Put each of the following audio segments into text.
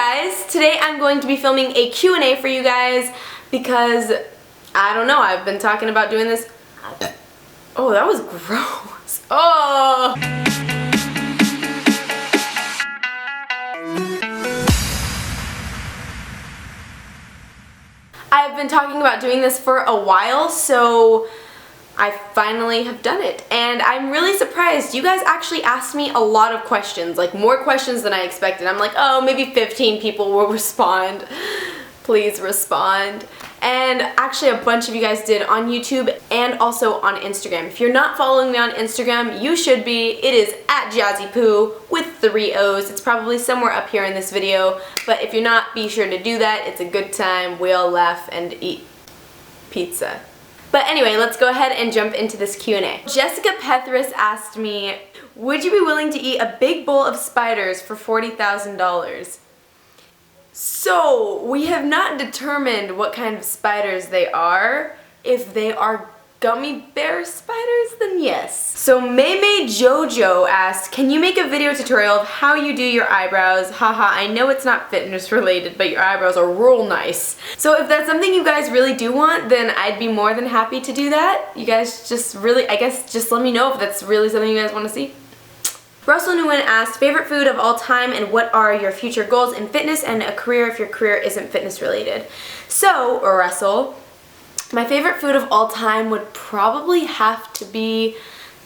guys, today I'm going to be filming a Q&A for you guys because, I don't know, I've been talking about doing this. Oh, that was gross. Oh! I've been talking about doing this for a while, so I finally have done it, and I'm really surprised. You guys actually asked me a lot of questions, like more questions than I expected. I'm like, oh, maybe 15 people will respond. Please respond. And actually a bunch of you guys did on YouTube and also on Instagram. If you're not following me on Instagram, you should be. It is at JazzyPoo with 3 O's. It's probably somewhere up here in this video, but if you're not, be sure to do that. It's a good time. We all laugh and eat pizza. But anyway, let's go ahead and jump into this Q&A. Jessica Pethris asked me, would you be willing to eat a big bowl of spiders for $40,000? So, we have not determined what kind of spiders they are. If they are gummy bear spiders, then yes. So Maymay Jojo asked, can you make a video tutorial of how you do your eyebrows? Haha, I know it's not fitness related, but your eyebrows are real nice. So if that's something you guys really do want, then I'd be more than happy to do that. You guys just really, I guess, just let me know if that's really something you guys want to see. Russell Nguyen asked, favorite food of all time and what are your future goals in fitness and a career if your career isn't fitness related? So, Russell, my favorite food of all time would probably have to be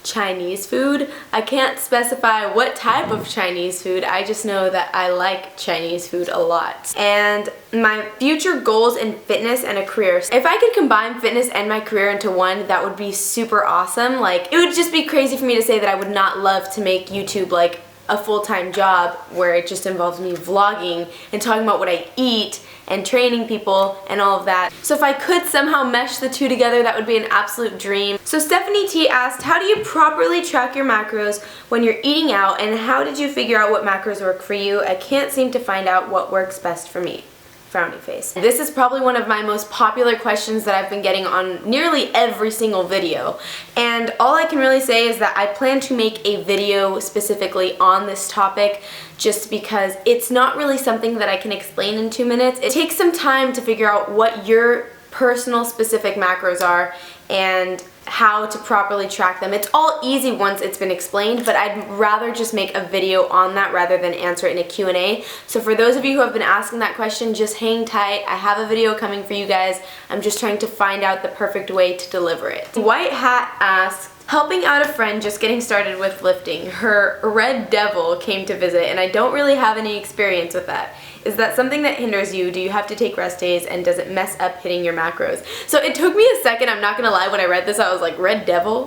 Chinese food. I can't specify what type of Chinese food, I just know that I like Chinese food a lot. And my future goals in fitness and a career. If I could combine fitness and my career into one, that would be super awesome. Like, it would just be crazy for me to say that I would not love to make YouTube like a full-time job where it just involves me vlogging and talking about what I eat and training people and all of that. So if I could somehow mesh the two together, that would be an absolute dream. So Stephanie T asked, how do you properly track your macros when you're eating out and how did you figure out what macros work for you? I can't seem to find out what works best for me. Frowny face. This is probably one of my most popular questions that I've been getting on nearly every single video. And all I can really say is that I plan to make a video specifically on this topic just because it's not really something that I can explain in 2 minutes. It takes some time to figure out what your personal specific macros are and how to properly track them. It's all easy once it's been explained, but I'd rather just make a video on that rather than answer it in a Q&A. So for those of you who have been asking that question, just hang tight. I have a video coming for you guys. I'm just trying to find out the perfect way to deliver it. White Hat asked, helping out a friend just getting started with lifting. Her red devil came to visit and I don't really have any experience with that. Is that something that hinders you? Do you have to take rest days and does it mess up hitting your macros? So it took me a second, I'm not gonna lie, when I read this I was like, red devil?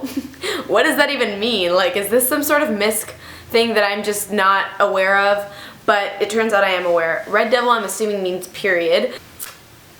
What does that even mean? Like, is this some sort of misc thing that I'm just not aware of? But it turns out I am aware. Red devil I'm assuming means period.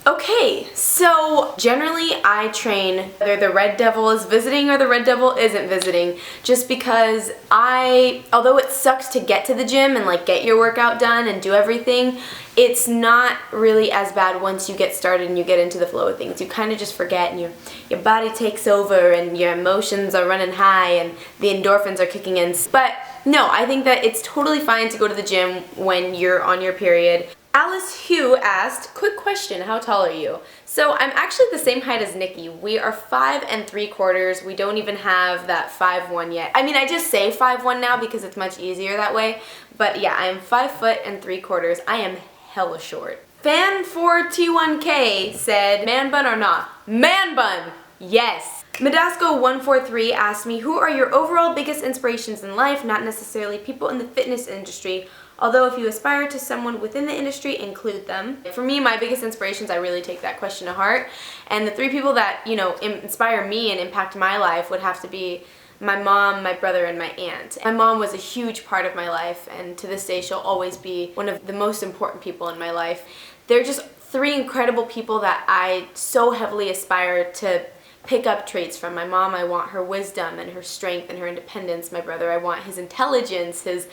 Okay, so generally I train whether the red devil is visiting or the red devil isn't visiting just because although it sucks to get to the gym and like get your workout done and do everything, it's not really as bad once you get started and you get into the flow of things. You kind of just forget and your body takes over and your emotions are running high and the endorphins are kicking in. But no, I think that it's totally fine to go to the gym when you're on your period. Alice Hugh asked, quick question, how tall are you? So I'm actually the same height as Nikki. We are 5 3/4. We don't even have that 5'1" yet. I mean, I just say 5'1" now because it's much easier that way. But yeah, I am 5 3/4. I am hella short. Fan4T1K said, man bun or not? Man bun! Yes! Madasco143 asked me, who are your overall biggest inspirations in life, not necessarily people in the fitness industry, although if you aspire to someone within the industry, include them. For me, my biggest inspirations, I really take that question to heart. And the 3 people that, you know, inspire me and impact my life would have to be my mom, my brother, and my aunt. My mom was a huge part of my life, and to this day, she'll always be one of the most important people in my life. They're just 3 incredible people that I so heavily aspire to pick up traits from. My mom, I want her wisdom and her strength and her independence. My brother, I want his intelligence, his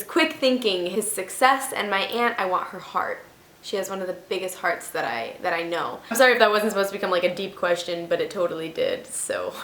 quick thinking, his success, and my aunt, I want her heart. She has one of the biggest hearts that I know. I'm sorry if that wasn't supposed to become like a deep question, but it totally did, so.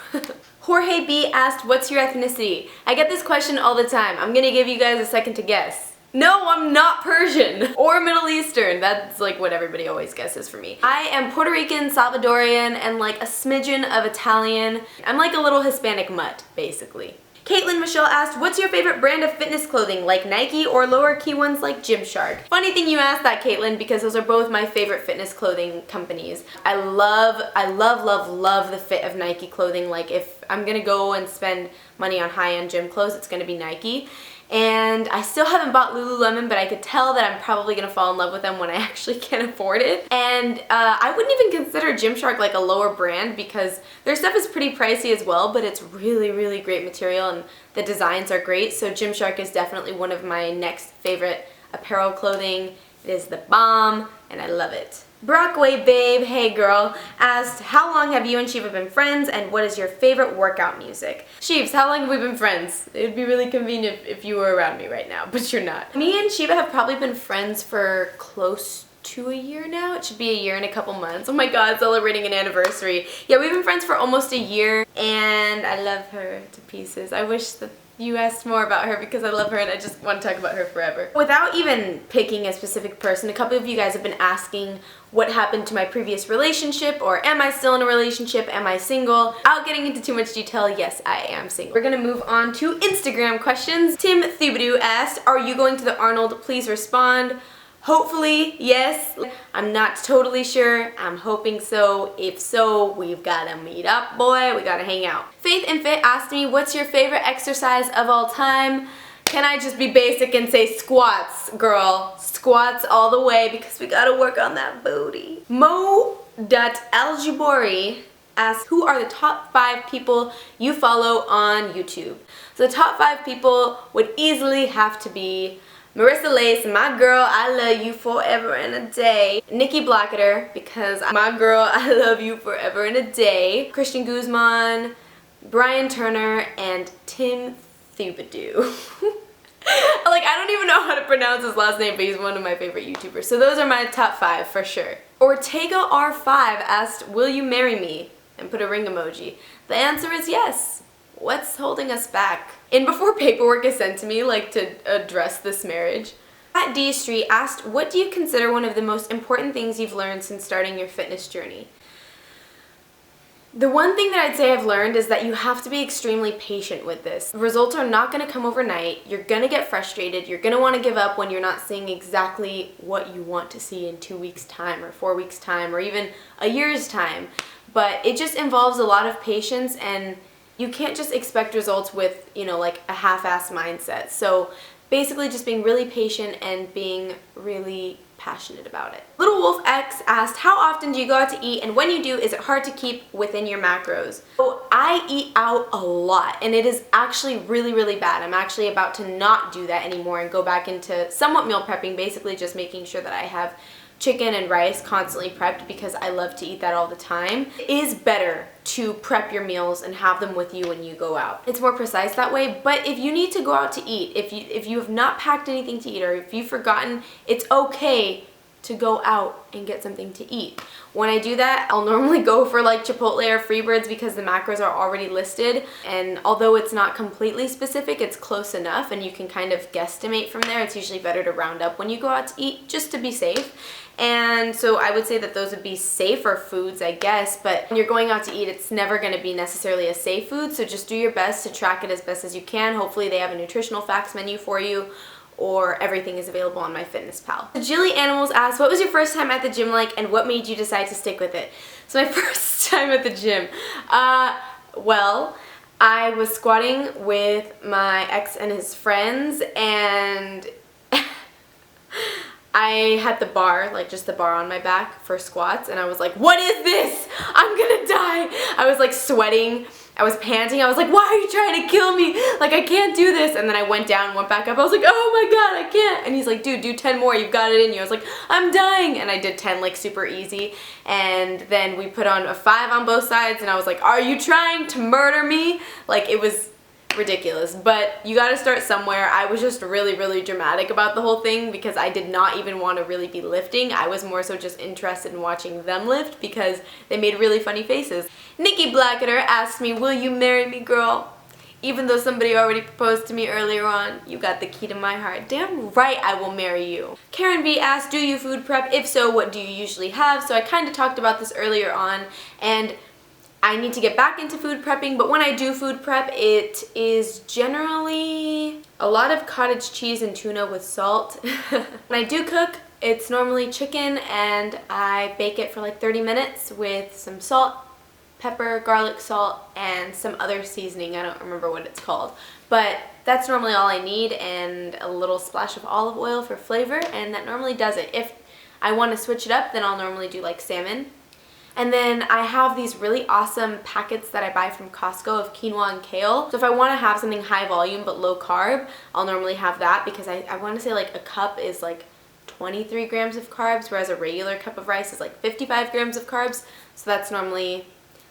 Jorge B asked, what's your ethnicity? I get this question all the time. I'm gonna give you guys a second to guess. No, I'm not Persian or Middle Eastern. That's like what everybody always guesses for me. I am Puerto Rican, Salvadorian, and like a smidgen of Italian. I'm like a little Hispanic mutt, basically. Caitlin Michelle asked, what's your favorite brand of fitness clothing, like Nike or lower key ones like Gymshark? Funny thing you asked that, Caitlin, because those are both my favorite fitness clothing companies. I love the fit of Nike clothing. Like if I'm gonna go and spend money on high-end gym clothes, it's gonna be Nike. And I still haven't bought Lululemon, but I could tell that I'm probably gonna fall in love with them when I actually can afford it. And I wouldn't even consider Gymshark like a lower brand because their stuff is pretty pricey as well, but it's really great material and the designs are great. So Gymshark is definitely one of my next favorite apparel clothing. It is the bomb and I love it. Brockway Babe, hey girl, asked, how long have you and Shiva been friends and what is your favorite workout music? Sheeves, how long have we been friends? It would be really convenient if you were around me right now, but you're not. Me and Shiva have probably been friends for close to a year now. It should be a year and a couple months. Oh my god, celebrating an anniversary. Yeah, we've been friends for almost a year and I love her to pieces. I wish that you asked more about her because I love her and I just want to talk about her forever. Without even picking a specific person, a couple of you guys have been asking what happened to my previous relationship, or am I still in a relationship, am I single? Without getting into too much detail, yes, I am single. We're gonna move on to Instagram questions. Tim Thibodeau asked, are you going to the Arnold? Please respond. Hopefully, yes. I'm not totally sure. I'm hoping so. If so, we've gotta meet up, boy. We gotta hang out. Faith and Fit asked me, what's your favorite exercise of all time? Can I just be basic and say squats, girl? Squats all the way because we gotta work on that booty. Mo.aljibori asks, who are the top 5 people you follow on YouTube? So the top 5 people would easily have to be Marissa Lace, my girl, I love you forever and a day. Nikki Blacketer, because my girl, I love you forever and a day. Christian Guzman, Brian Turner, and Tim Thibodeau. Like, I don't even know how to pronounce his last name, but he's one of my favorite YouTubers. So those are my top 5 for sure. Ortega R5 asked, will you marry me? And put a ring emoji. The answer is yes. What's holding us back? And before paperwork is sent to me, like to address this marriage, Pat D Street asked, what do you consider one of the most important things you've learned since starting your fitness journey? The one thing that I'd say I've learned is that you have to be extremely patient with this. Results are not going to come overnight. You're going to get frustrated. You're going to want to give up when you're not seeing exactly what you want to see in 2 weeks' time or 4 weeks' time or even a year's time. But it just involves a lot of patience, and you can't just expect results with, you know, like a half-assed mindset. So basically just being really patient and being really passionate about it. Little Wolf X asked, how often do you go out to eat, and when you do, is it hard to keep within your macros? So I eat out a lot and it is actually really bad. I'm actually about to not do that anymore and go back into somewhat meal prepping, basically just making sure that I have chicken and rice constantly prepped because I love to eat that all the time. It is better to prep your meals and have them with you when you go out. It's more precise that way, but if you need to go out to eat, if you have not packed anything to eat or if you've forgotten, it's okay to go out and get something to eat. When I do that, I'll normally go for like Chipotle or Freebirds because the macros are already listed, and although it's not completely specific, it's close enough and you can kind of guesstimate from there. It's usually better to round up when you go out to eat just to be safe. And so I would say that those would be safer foods, I guess, but when you're going out to eat, it's never going to be necessarily a safe food, so just do your best to track it as best as you can. Hopefully they have a nutritional facts menu for you, or everything is available on MyFitnessPal. Jilly Animals asked, what was your first time at the gym like and what made you decide to stick with it? So my first time at the gym, well, I was squatting with my ex and his friends, and I had the bar, like just the bar on my back for squats, and I was like, what is this? I'm gonna die. I was like sweating. I was panting. I was like, why are you trying to kill me? Like, I can't do this. And then I went down and went back up. I was like, oh my god, I can't. And he's like, dude, do 10 more. You've got it in you. I was like, I'm dying. And I did 10 like super easy. And then we put on a 5 on both sides, and I was like, are you trying to murder me? Like, it was ridiculous, but you gotta start somewhere. I was just really dramatic about the whole thing because I did not even want to really be lifting. I was more so just interested in watching them lift because they made really funny faces. Nikki Blacketer asked me, will you marry me, girl? Even though somebody already proposed to me earlier on, you got the key to my heart. Damn right I will marry you. Karen B asked, do you food prep? If so, what do you usually have? So I kind of talked about this earlier on, and I need to get back into food prepping, but when I do food prep, it is generally a lot of cottage cheese and tuna with salt. When I do cook, it's normally chicken, and I bake it for like 30 minutes with some salt, pepper, garlic salt, and some other seasoning. I don't remember what it's called. But that's normally all I need, and a little splash of olive oil for flavor, and that normally does it. If I want to switch it up, then I'll normally do like salmon. And then I have these really awesome packets that I buy from Costco of quinoa and kale. So if I want to have something high volume but low carb, I'll normally have that, because I want to say like a cup is like 23 grams of carbs, whereas a regular cup of rice is like 55 grams of carbs. So that's normally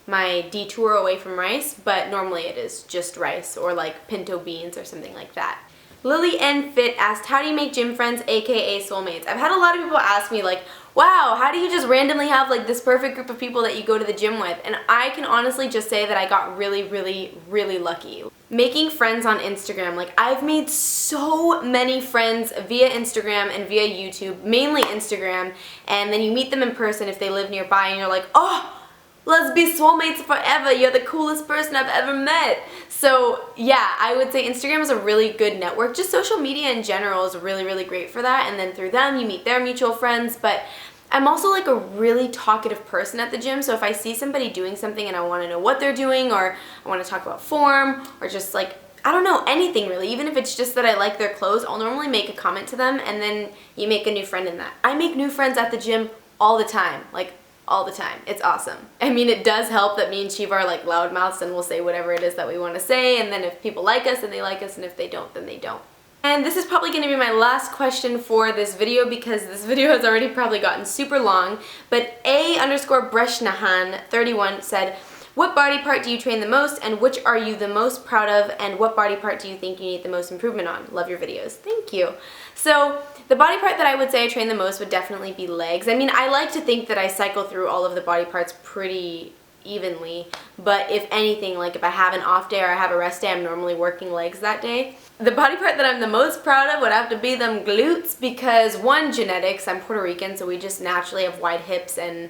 my detour away from rice, but normally it is just rice or like pinto beans or something like that. Lily N Fit asked, how do you make gym friends, aka soulmates? I've had a lot of people ask me like, wow, how do you just randomly have like this perfect group of people that you go to the gym with? And I can honestly just say that I got really, really, really lucky. Making friends on Instagram, like I've made so many friends via Instagram and via YouTube, mainly Instagram, and then you meet them in person if they live nearby and you're like, oh, let's be soulmates forever. You're the coolest person I've ever met. So yeah, I would say Instagram is a really good network. Just social media in general is really, really great for that. And then through them, you meet their mutual friends. But I'm also like a really talkative person at the gym. So if I see somebody doing something and I want to know what they're doing, or I want to talk about form, or just like, I don't know, anything really. Even if it's just that I like their clothes, I'll normally make a comment to them, and then you make a new friend in that. I make new friends at the gym all the time. Like, all the time. It's awesome. I mean, it does help that me and Shiva are like loudmouths and we'll say whatever it is that we want to say, and then if people like us, then they like us, and if they don't, then they don't. And this is probably going to be my last question for this video, because this video has already probably gotten super long, but A_Breshnahan31 said, what body part do you train the most, and which are you the most proud of, and what body part do you think you need the most improvement on? Love your videos. Thank you. So the body part that I would say I train the most would definitely be legs. I mean, I like to think that I cycle through all of the body parts pretty evenly, but if anything, like if I have an off day or I have a rest day, I'm normally working legs that day. The body part that I'm the most proud of would have to be them glutes, because one, genetics, I'm Puerto Rican, so we just naturally have wide hips and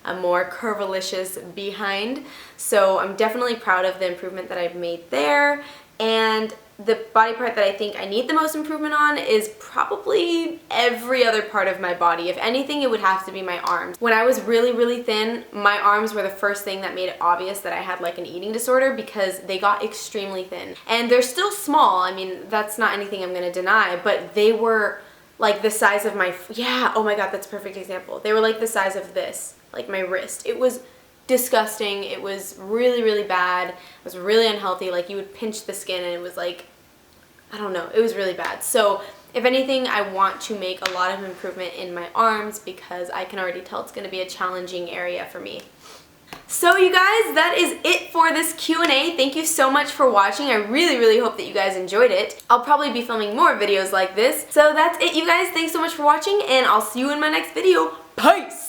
a more curvilicious behind. So I'm definitely proud of the improvement that I've made there. And the body part that I think I need the most improvement on is probably every other part of my body. If anything, it would have to be my arms. When I was really, really thin, my arms were the first thing that made it obvious that I had like an eating disorder, because they got extremely thin. And they're still small. I mean, that's not anything I'm gonna deny, but they were like the size of my, yeah, oh my god, that's a perfect example. They were like the size of this, like my wrist. It was disgusting. It was really, really bad. It was really unhealthy. Like you would pinch the skin and it was like, I don't know, it was really bad. So if anything, I want to make a lot of improvement in my arms, because I can already tell it's going to be a challenging area for me. So you guys, that is it for this Q&A. Thank you so much for watching. I really, really hope that you guys enjoyed it. I'll probably be filming more videos like this. So that's it, you guys. Thanks so much for watching, and I'll see you in my next video. Peace!